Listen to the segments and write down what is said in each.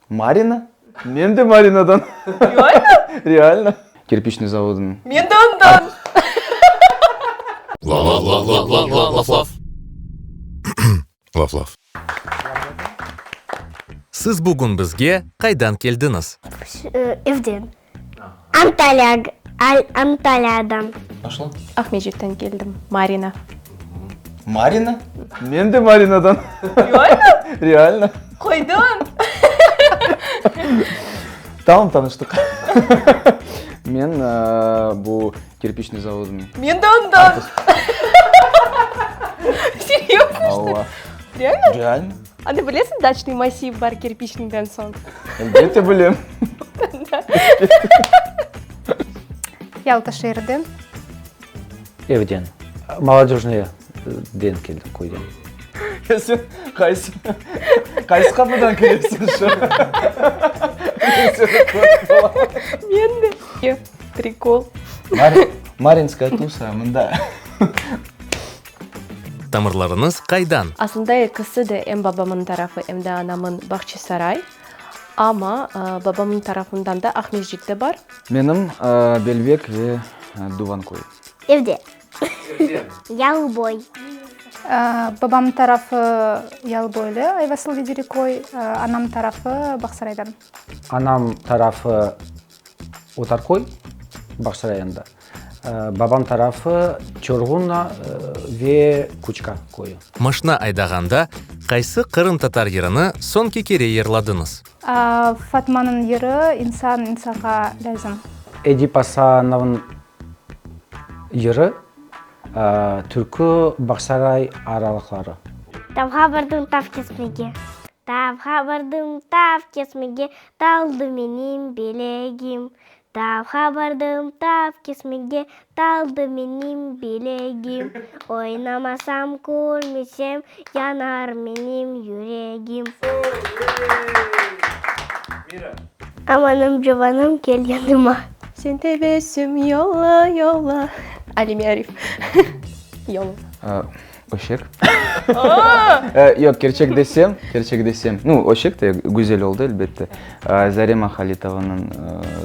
Марина? Мен де Маринадан. Реально? Реально. Кирпичный заводын. Мен де ондан. Лав-лав. Сіз бүгін бізге қайдан келдіңіз? Evden. Анталиядан. Нашла? Ахмежиттен келдім. Марина. Марина? Мен де Маринадан. Реально? Реально. Қойдан? Там таныштық. Мен бұл кирпичный заводын. Мен де ондан. Серьезно? Алла. Реально? Реально. Аны білесің, дачный массив бар кирпичныйдан соң. Әлбетте білем. Ялта шерден. Evden. Молодежный ден келдім, қойден. Сен қайсы қапыдан келесің шу? Мен де. Прикол. Маринская туса, мында. Тамырларыңыз қайдан? Aslında ikisi de hem babamın tarafı hem de anamın Bahçesaray. Ama babamın tarafından da Ahmetcik'te var. Менің Белбек ve Дуванкой. Evde. Ялбой. Babam tarafı Ялбойлы, Айвасыл Ведерекой, anam tarafı Бақсарайдан. Анам тарafı Отаркой, Бақсарайында. Babam tarafı Чорғуна ve Кучка койы. Машина айдағанда қайсы қырым татар еріні сон кекере ерладыңыз? Фатманың ері инсан инсанға ләзім. Эдип Асановның ері Түркі Бақсарай аралықлары. Тавға бардым тав кесмеге. Тавға бардым тав кесмеге. Талды менің белегім. Тавға бардым тав кесмеге. Талды менің белегім. Ойнамасам көрмесем, янар менің жүрегім. Аманым жобаным кел yanıma. Sen tebessüm yolla yolla. Ali Arif. Yolla. Öşek. Yok, gerçek desem. Öşek de güzel oldu elbette. Зарема Халитованың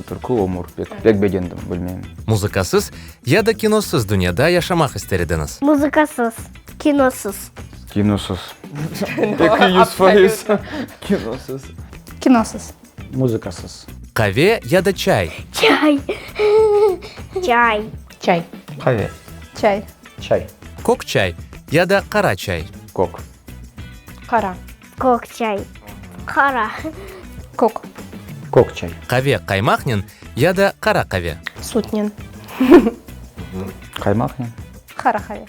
түркі өмір бек бегендім, білмеймін. Музыкасыз я да киносыз дүнияда яшамақ істердіңіз? Музыкасыз, киносыз. Киносыз. 200%. Киносыз. Киносыз. Музыкасыз. Каве я да чай? Чай. Чай. Çay. Қаве. Чай. Чай. Кок чай я да қара чай? Кок. Қара. Кок чай. Қара. Кок. Кок чай. Қаве қаймақнен я да қара қаве? Сутнен. Қаймақ не? Қара қаве.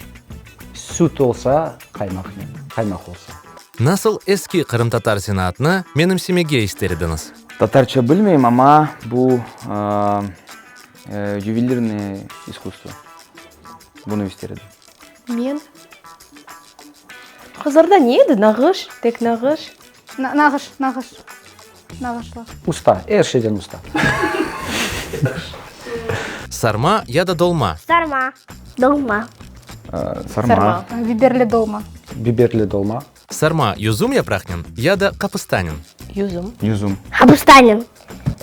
Süt olsa қаймақ olsa. Насыл eski қырым татар сенатыны менің семеге істердіңіз? Татарча білмеймін, ama bu ювелирное искусство. Bunu isterdim. Мен. Қызарда не еді? Нағыш? Тек нағыш? Нағышлар. Usta. Her şeyden usta. Сарма я да долма? Сарма. Долма. Сарма. Биберлі долма. Biberli dolma. Сарма юзум япрақнен я да қапыстанен? Юзум. Yüzüm. Хабустанин.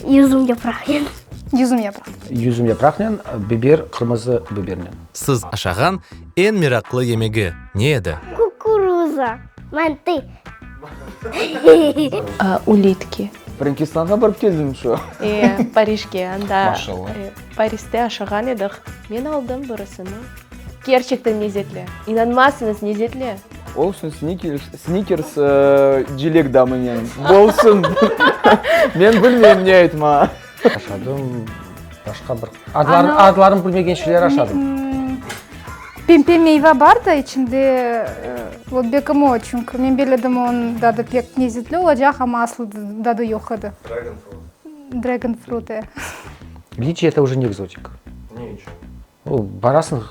Юзум япрағын. Yüzüm yaprak. Yüzüm yapraknen, biber kırmızı bibernen. Сіз ашаған ең мирақлы емегі не еді? Кукуруза. Манты. Улитки. Франкистанға барып келдім шо. Парижге. Анда Машалла. Парижде ашаған едік. Мен алдым бұрысыны. Керчектен незетлі. Инанмасыңыз незетлі. Olsun Snickers жилек дамынен. Болсын. Мен білмеймін не айтма. Aşadım. Başka bir... Adlarını bilmegen şeyler aşadım. Pembe meyve var da içinde вот бекamo çünkü men bildim onun tadı pek lezzetli olacak ama aslında tadı yok idi. Dragon fruit. Личи это уже не экзотик. Ничего. Барасың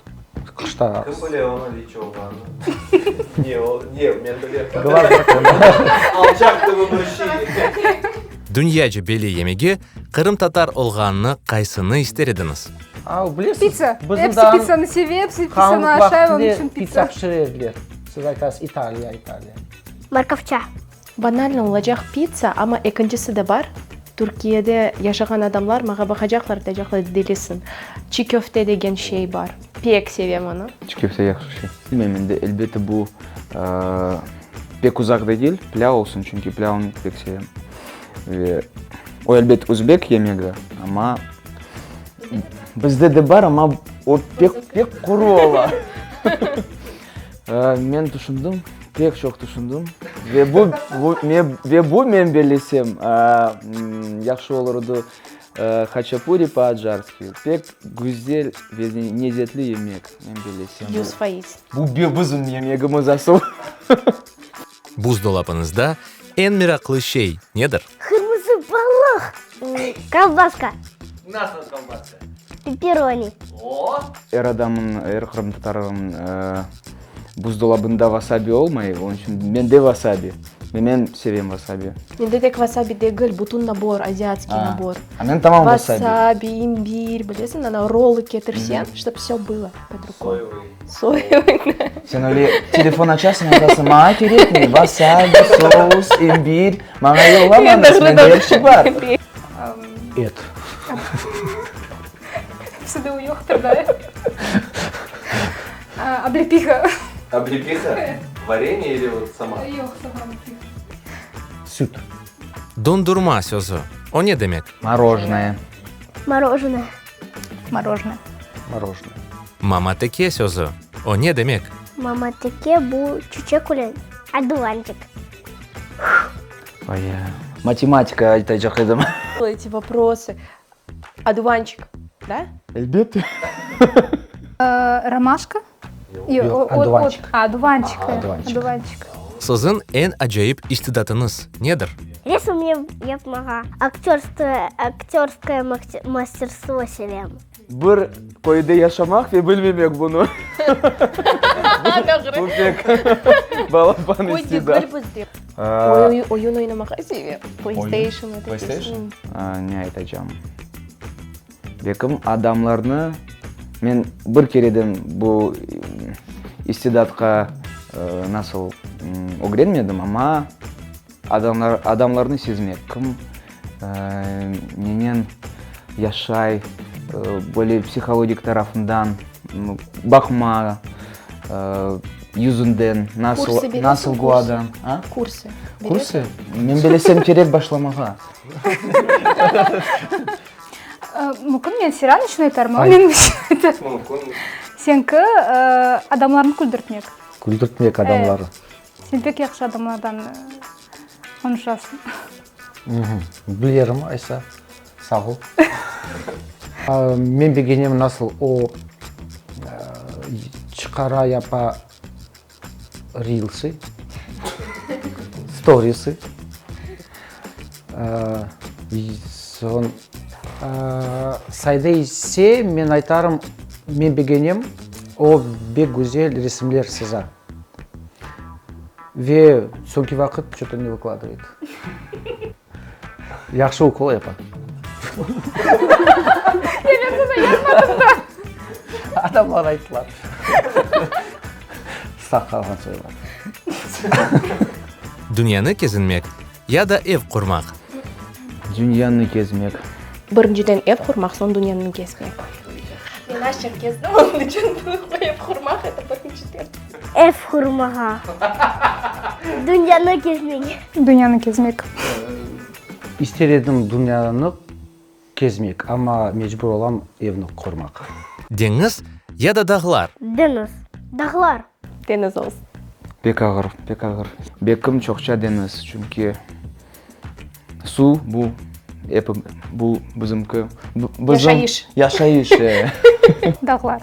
қышта. Кім біле оны личи оғаны? Мен біле. Алчақты өмірші. Дүния жебелі емеге қырым татар олғанны қайсыны істердіңіз? Білесіз? Pizza. Bizim Hepsi daha pizzanı seviyor, hepsi pizzanı kanlık aşağı onun vaktinde için pizza pizza. pişirirler. Siz айтасыз İtalya. Морковча. Банально олажақ пицца, ама экинчиси да бар. Түркияде жашаган адамлар мага бакажаклар да жакла делесин. Чикөфте деген шей бар. Пек себем аны. Köfte yaxşı şey. Bilmem endi elbette bu pek uzak da değil. Pilav olsun çünkü pilavını pek seviyorum. Ve o elbette Uzbek yemeği ama bizde de var ama o pek kuru ola. Men düşündüm, pek çok düşündüm ve bu men belesem yaxşı olurdu. Хачапури по-аджарски. Pek güzel ve lezzetli yemek. Men belesem. 100%. Bu bizim yemeğimiz asıl. Buzdolabınızda en meraklı şey nedir? Kırmızı balık. Колбаска. Nasıl колбаска? Пепперони. Her adamın, her Kırım Tatar'ın buzdolabında wasabi olmayı. Onun için ben de wasabi. Men seveyim wasabi. Менде тек васаби дегил, бутун набор, азиатский набор. А мен tamam wasabi. Васаби, имбирь, білесің, ана роллы кетірсен, чтобы все было под рукой. Соевый. Sen öyle telefon açarsın yazasın. Bana gerek mi? Wasabi, sos, imbir. Bana yollama anasını. Her şey var. Et. Всюду уёхтыр, да? Облепиха. Облепиха? Варенье или вот сама? Süt. Dondurma sözü. O ne demek? Мороженое. Мороженое. Мороженое. Мороженое. Mamateke sözü. O ne demek? Мама теке bu çiçek ulen. Одуванчик. Baya. Matematika aytacak edim. Эти вопросы. Одуванчик, да? Elbette. Ромашка? Yok, одуванчик. Одуванчик. Одуванчик. Одуванчик. Sizin en acayip istidatınız nedir? Рисом yapmağa. Akтерское мастерство seveyim. Bir köyde yaşamak ve bilmemek bunu. Bu pek balapan istidat. Oyun oynamak seviyorum. PlayStation. PlayStation? Ne aytacağım? Bekim adamlarını men bir kereden bu istidatqa nasıl öğrenmedim ama adamlarını sezmek. Kim nenen yaşay böyle psikolojik tarafından bakma yüzünden nasıl bu adam? Курсы. Kursu? Men belesem gerek başlamağa. Мүмкін мен сиран үшін айтармын, мен сенікі адамларын күлдіртмек. Күлдіртмек адамлары. Сен пек яқшы адамlardan konuşasın. Білерім, Айса. Sağ ol. Мен бегенем nasıl o çıkara yapa reels'i, stories'i. Son sayda ise men aytarım, men beğenim o bek güzel resimler size. Ve sonki vakit что-то не выкладывает. Yaxşı okul yapar. Adamlar ayttılar. Sağ kalған söyler. Dünyanı gezinmek ya da ev kurmak. Dünyаны gezmek. Біріншіден ev құрмақ, сон дүниені кезмек. Мен ашық кездім, оның үшін ev құрмақ, это біріншіден. Ev kurmağa. Dünyanı gezmek. Дүнияны кезмек. İster edim dünyаны gezmek ama mecbur olam evni kurmak. Deniz ya da dağlar. Deniz. Dağlar. Deniz olsun. Pek ağır, pek ağır. Bekim çokça deniz çünkü su bu bizimki Yaşayış. Yaşayış. Dağlar.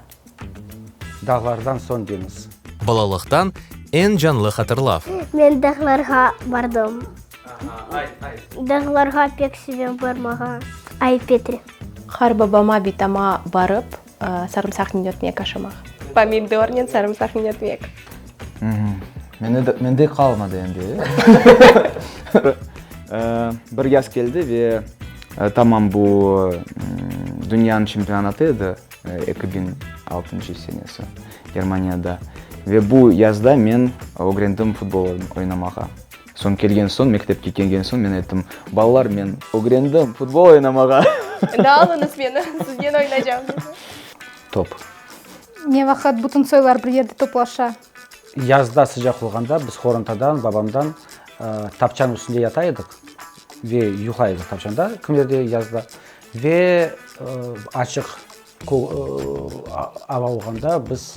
Dağlardan son deniz. Balalıktan en canlı hatırlav. Ben dağlarga bardım. Dağlarga pek sevem barmağa. Ай Петри. Har babama bitama barып, sarımsak niyetmek aşamak. Помидорнен sarımsak niyetmek. Mende kalmadı endi. Bir yaz geldi ve tamam bu dünyanın çempionatıydı 2006 senesi Germanya'da ve bu yazda men öğrendim futbol oynamağa. Сон келген соң, мектепке келген соң мен айттым, балалар, мен огрендім, футбол ойнамаға. Да алыңыз мені, сізден ойнайжам. Топ. не вақыт бүтін сойлар бір жерде топлаша. Язда sıcak болғанда біз хоронтадан, бабамдан тапчаның үстінде ятайдық. Ве юхайдық тапчанда, кімдерде язда. Ве ашық ава болғанда біз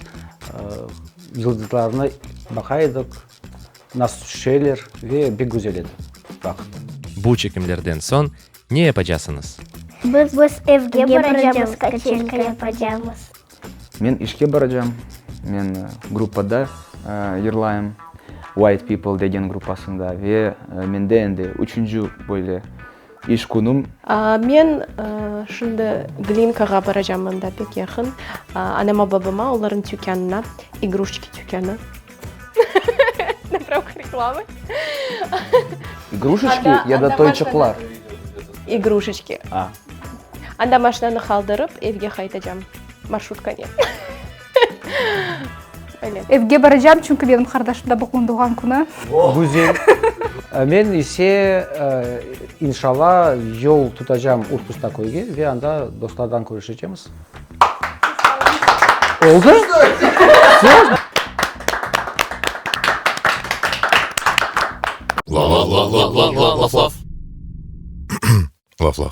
yıldızlarını бақайдық, нас шейлер ве бек güzel еді вақыт. Бу чекимдерден соң не япажасыңыз? Біз evге баражамыз, качелькаға баражамыз. Мен ішке баражам. Мен группада ерлайым. White People деген группасында. Ве менде енді 3-ші бойлы иш күнім. Мен шынды Глинкаға баражамын да пек яқын. Анама бабама олардың тюкянына, игрушечки тюкяны. Направка рекламы. Игрушечки я да тойчықлар. Игрушечки. Анда машинаны қалдырып, evге қайтажам. Маршрутка не. Evге баражам, чүнкі менің қардашымда бұқын туған күні. Güzel. Мен ise inşallah yol tutacağım Urkusta koyge ve anda dostlardan görüşeceğiz. Oldu? Love.